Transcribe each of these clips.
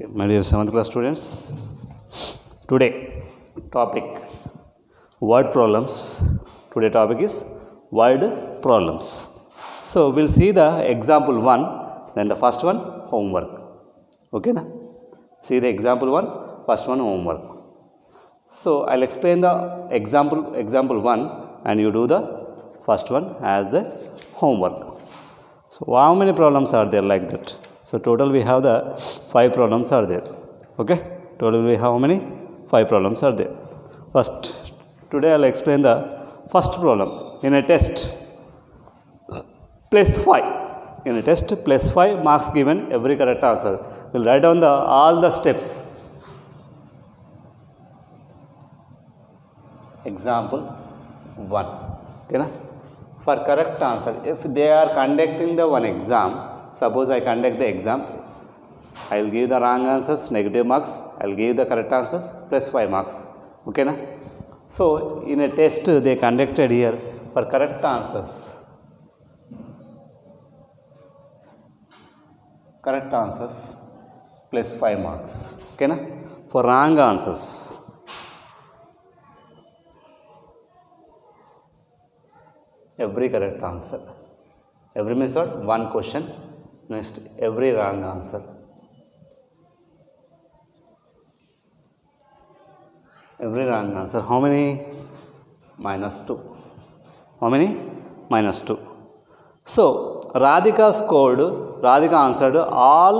Okay, my dear 7th class students, today topic word problems. Today topic is word problems. So we'll see the example 1, then the first one homework. Okay na? See the example 1, first one homework. So I'll explain the example 1 and you do the first one as the homework. So how many problems are there like that? So total we have the 5 problems are there. Okay, total we have how many? 5 problems are there. First, today I'll explain the first problem. In a test, plus 5. In a test, plus 5 marks given every correct answer. We'll write down all the steps. Example 1. Okay, na? For correct answer, if they are conducting the one exam, suppose I conduct the exam, I will give the wrong answers, negative marks. I will give the correct answers, plus 5 marks. Okay na? So in a test they conducted here for correct answers. Correct answers plus 5 marks. Okay na? For wrong answers, every correct answer. Every means what? One question. Next, every wrong answer. Every wrong answer. How many? -2. How many? -2. So, Radhika answered all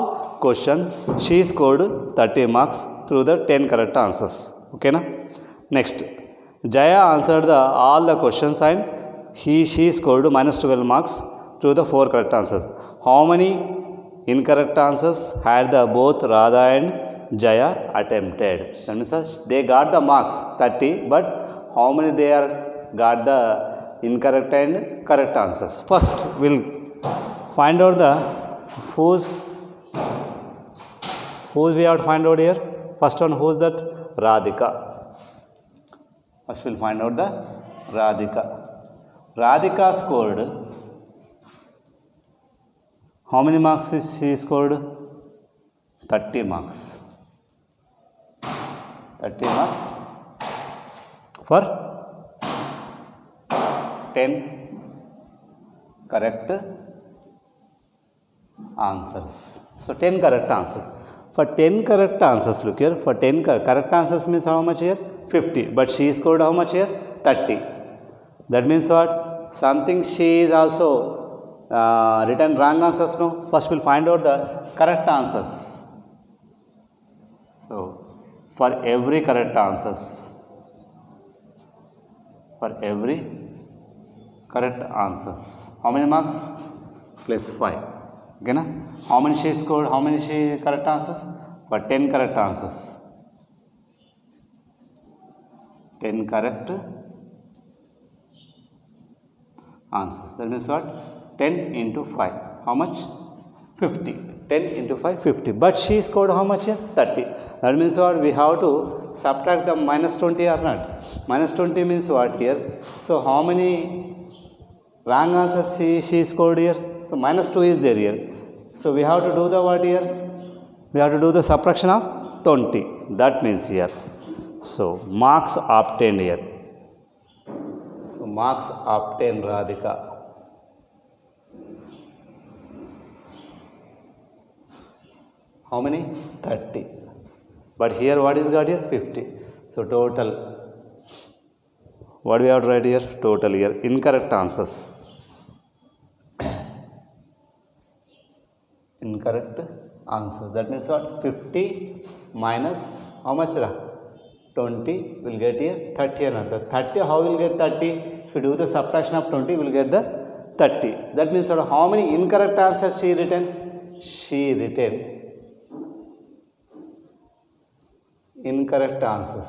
questions. She scored 30 marks through the 10 correct answers. Okay na? Next, Jaya answered all the questions and she scored -12 marks through the 4 correct answers. How many incorrect answers had the both Radha and Jaya attempted? That means they got the marks 30, but how many they are got the incorrect and correct answers? First, we'll find out the who's we have to find out here. First one, who's that? Radhika. First, we'll find out the Radhika. Radhika scored, how many marks is she scored? 30 marks. 30 marks for 10 correct answers. So 10 correct answers. For 10 correct answers, look here, for 10 correct answers means how much here? 50. But she scored how much here? 30. That means what? Something she is also written wrong answers. No. First we'll find out the correct answers. So for every correct answers, how many marks? Plus 5. Okay na? How many she scored? How many she correct answers? For 10 correct answers. 10 correct answers. That means what? 10 into 5. How much? 50. 10 into 5, 50. But she scored how much here? 30. That means what? We have to subtract the -20 or not? -20 means what here? So how many wrong answers she scored here? So -2 is there here. So we have to do the what here? We have to do the subtraction of 20. That means here. So marks obtained here. So marks obtained Radhika. How many? 30. But here what is got here? 50. So total, what we have to write here? Total here. Incorrect answers. Incorrect answers. That means what? 50 minus how much? 20 will get here 30 another. 30, how will get 30? If you do the subtraction of 20, we will get the 30. That means what? How many incorrect answers she written? She written incorrect answers.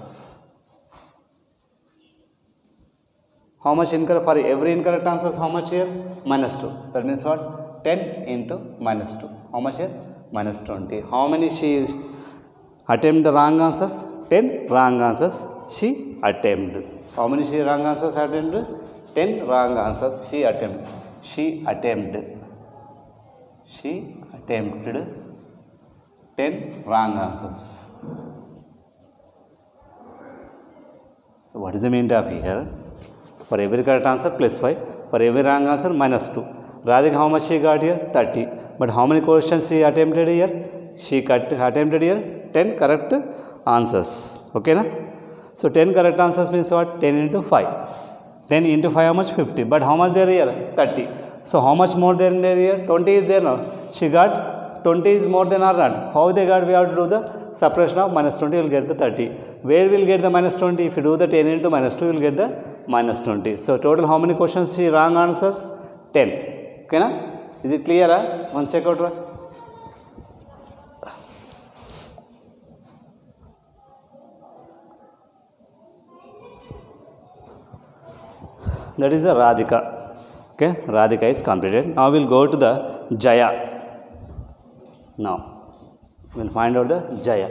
How much incorrect? For every incorrect answers, how much here? -2. That means what? 10 into -2. How much here? -20. How many she attempt the wrong answers? 10 wrong answers she attempted. How many she wrong answers attempted? 10 wrong answers she attempted. She attempted 10 wrong answers. So what is the mean of here? For every correct answer plus 5, for every wrong answer minus 2. Radhika, how much she got here? 30. But how many questions she attempted here? She attempted here 10 correct answers. Okay na? So 10 correct answers means what? 10 into 5. 10 into 5 how much? 50. But how much there here? 30. So how much more there in there here? 20 is there now. She got 20 is more than or not. How they got? We have to do the subtraction of minus 20, you will get the 30. Where will get the minus 20? If you do the 10 into minus 2, you will get the minus 20. So total how many questions she wrong answers? 10. Okay na? Is it clear? One check out. That is the Radhika. Okay, Radhika is completed. Now we will go to the Jaya. Now we will find out the Jaya.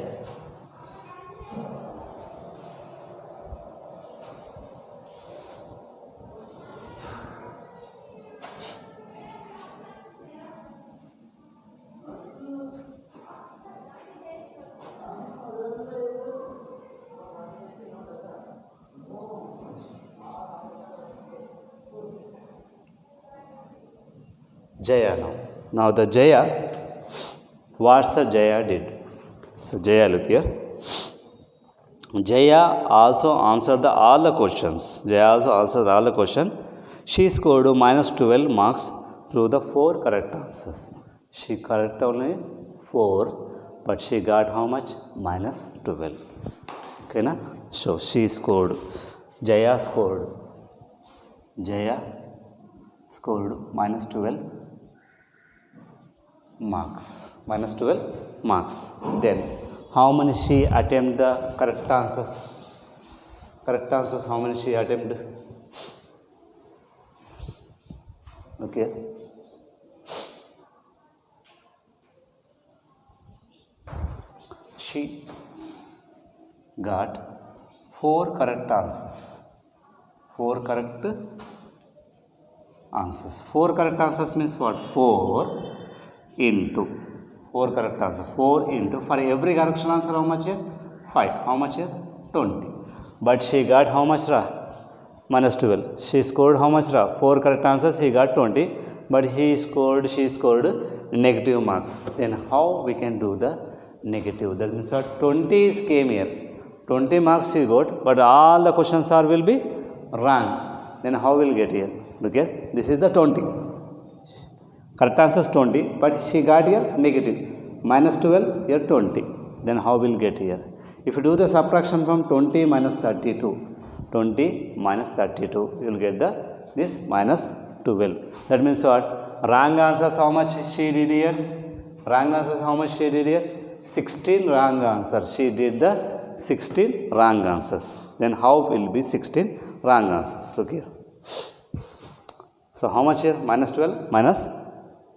Jaya now. Now the Jaya, what's the Jaya did? So Jaya, look here. Jaya also answered all the questions. Jaya also answered all the questions. She scored minus 12 marks through the 4 correct answers. She correct only 4, but she got how much? Minus 12. Okay na? So she scored. Jaya scored minus 12 marks. Minus 12 marks. Then how many she attempt the correct answers? Correct answers, how many she attempt? Okay. She got 4 correct answers. 4 correct answers. 4 correct answers means what? 4 into 4 correct answer. 4 into, for every correction answer how much here? 5. How much here? 20. But she got how much ra? Minus 12. She scored how much ra? 4 correct answers, she got 20. But she scored negative marks. Then how we can do the negative? That means that 20 is came here. 20 marks she got, but all the questions are will be wrong. Then how will get here? Look here. This is the 20. Correct answer is 20, but she got here negative. Minus 12, here 20. Then how will get here? If you do the subtraction from 20 minus 32, 20 minus 32, you will get this minus 12. That means what? Wrong answers how much she did here? Wrong answers how much she did here? 16 wrong answers. She did the 16 wrong answers. Then how will be 16 wrong answers? Look here. So how much here? Minus 12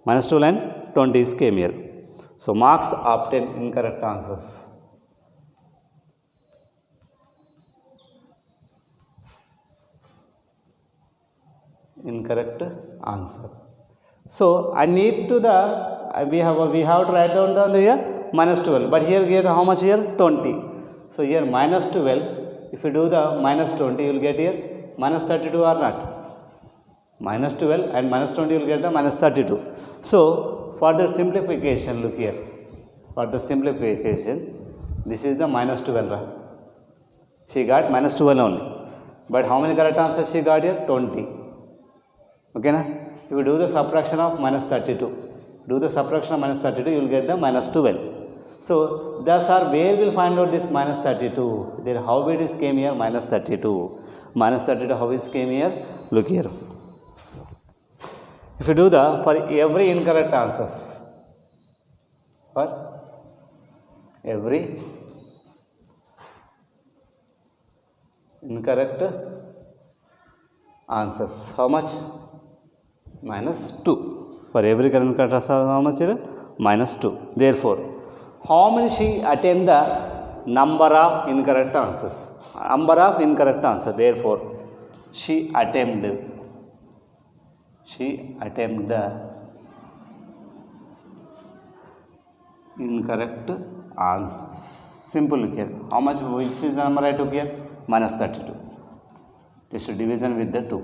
minus 12 and 20 is came here. So marks of 10 incorrect answers. Incorrect answer. So I need to we have to write down the here minus 12. But here get how much here? 20. So here minus 12. If you do the minus 20, you will get here minus 32 or not? Minus 12 and minus 20 you will get the minus 32. So for the simplification, look here. For the simplification, this is the minus 12. Right? She got minus 12 only. But how many correct answers she got here? 20. Okay na? If you do the subtraction of minus 32, do the subtraction of minus 32, you will get the minus 12. So thus are where we will find out this minus 32. Then how it is came here? Minus 32. Minus 32 how it came here? Look here. If you do for every incorrect answers, for every incorrect answers, how much? Minus 2. For every correct answer, how much here? Minus 2. Therefore, how many she attempt the number of incorrect answers? Number of incorrect answers. Therefore, she attempt the incorrect answers. Simple look here. How much, which is the number I took here? Minus 32. Just division with the 2.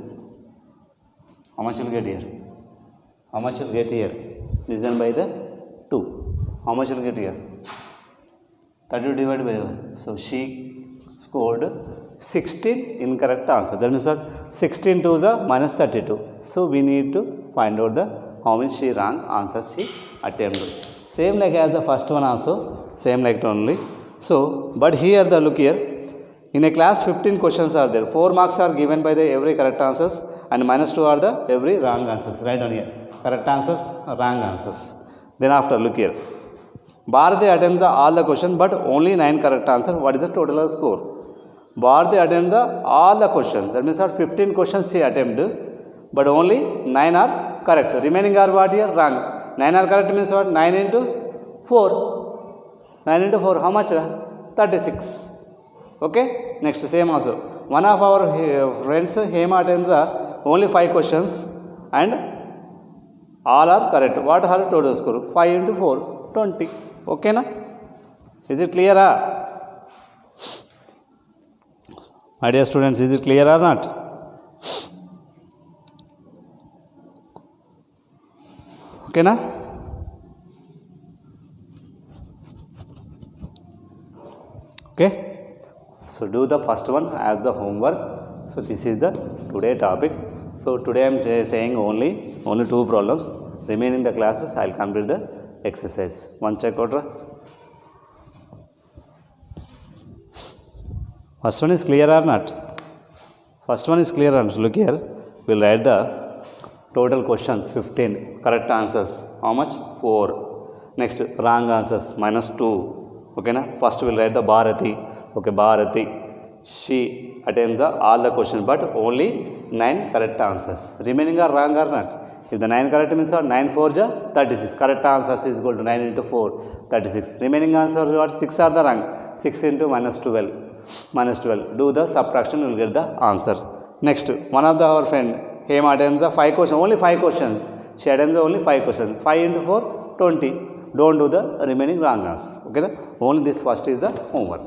How much you'll get here? How much you'll get here? Division by the 2. How much you'll get here? 32 divided by 1. So she scored 16 incorrect answer. That means what? 16 to the minus 32. So we need to find out the how many she wrong answers she attempted. Same like as the first one also. Same like only. So, but here the look here. In a class 15 questions are there. 4 marks are given by the every correct answers and minus 2 are the every wrong answers. Right on here. Correct answers, wrong answers. Then after look here. Bharati attempts all the question but only 9 correct answer. What is the total score? Bharati attempts all the questions. That means 15 questions she attempted but only 9 are correct. Remaining are what here? Wrong. 9 are correct means what? 9 into 4. 9 into 4 how much? 36. Okay. Next same also. One of our friends Hema attempts only 5 questions and all are correct. What her total score? 5 into 4 20. Okay na? Is it clear? My dear students, is it clear or not? Okay na? Okay. So do the first one as the homework. So this is the today topic. So today I am saying only 2 problems. Remaining the classes I will complete the exercise. One check out. First one is clear or not? First one is clear or not? Look here. We will write the total questions 15. Correct answers. How much? 4. Next wrong answers minus 2. Okay na? First we will write the Bharati. Okay, Bharati. She attempts all the questions but only 9 correct answers. Remaining are wrong or not? If the 9 correct means 9 4 ja 36. Correct answers is equal to 9 into 4 36. Remaining answer what? 6 are the wrong. 6 into minus 12. Minus 12. Do the subtraction, you will get the answer. Next, one of our friend Hema attempts 5 questions. Only 5 questions. She attempts only 5 questions. 5 into 4 20. Don't do the remaining wrong answers. Okay? Only this first is the homework.